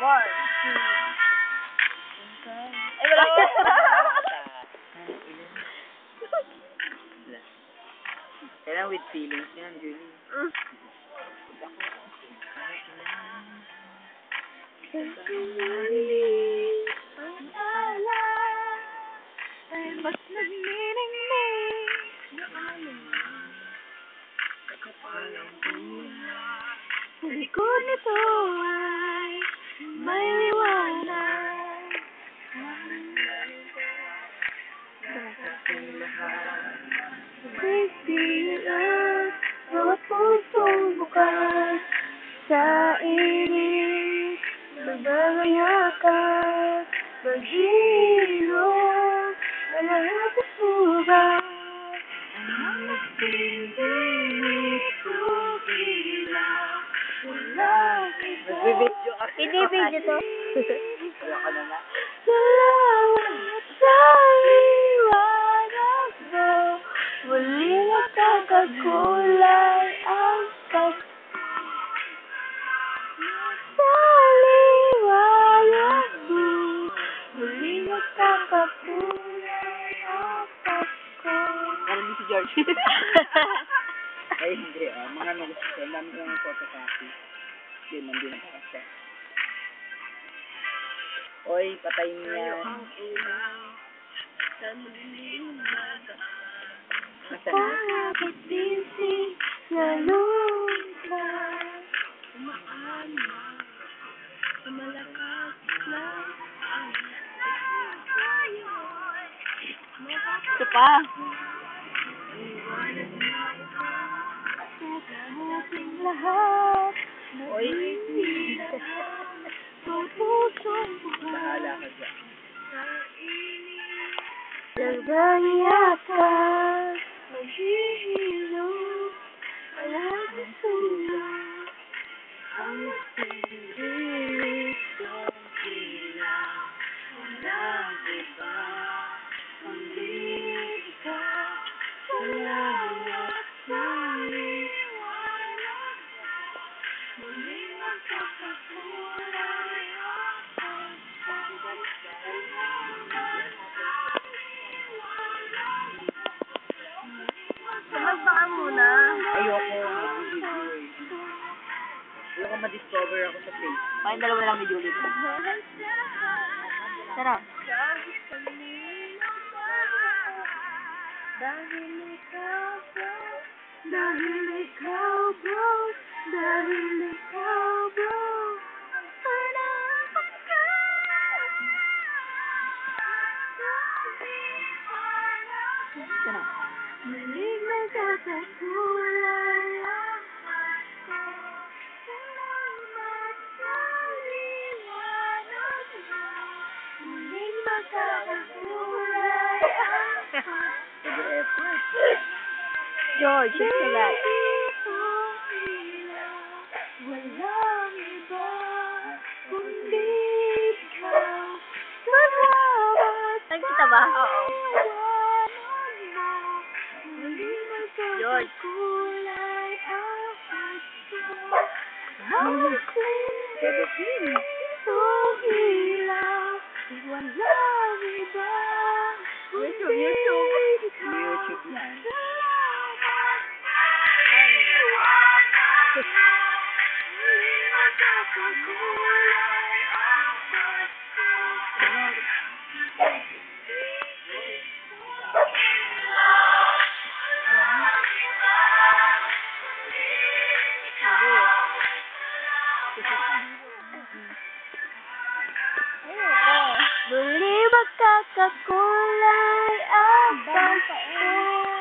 One, two. Ay, wala ko. Kailangan with feelings yan, Julie. Ay, mas nagniningning. Sa likod nito ay may liwanag. Pagpila, mga pusong bukas sa inis, magbabangyakas, maghihilom, na lahat ay sugat. Ang nagpindinig kong ilaw, walang iba. Magbibidyo ka. Pinibidyo to. Wala ka na nga. Salamat sa liwanag mo, muling magkakakulay ang sa liwanag mo, muling magkakakulay ang Pasko. Parang di si George. Ay, hindi. Mga gusto ko. Ang dami kong photocopy. Yun, nandun ang kasa. Oy, patayin niya. Bakit busy na lumipad? Malakas lang ang ito pa. Ating lahat. Oy, Pupusong bahala ka dyan. nagbayakas, maghihilom, walang sulat. Ang nagpindinig kong ilaw, walang iba, kundi ikaw. Salamat sa liwanag, muling magkakakulay ang Sabagbakan muna. Ayoko. Ayoko ma-discover ako sa face. Paking dalawa lang ni Julie. Sarap. Dahil ikaw, bro. Dahil ikaw, bro. Dahil ikaw, bro. Salamat ka. Sarap. Muling magkakakulay ang Pasko. Salamat sa liwanag mo. Muling magkakakulay ang Pasko. George, it's that. Walang iba kundi ikaw. Salamat. Nagkita ba? Oo. George. Kulay ang Pasko. Itong ilaw, walang iba kundi ikaw. YouTube yan. Magkakakulay ang Pasko. Muli magkakakulay ang Pasko.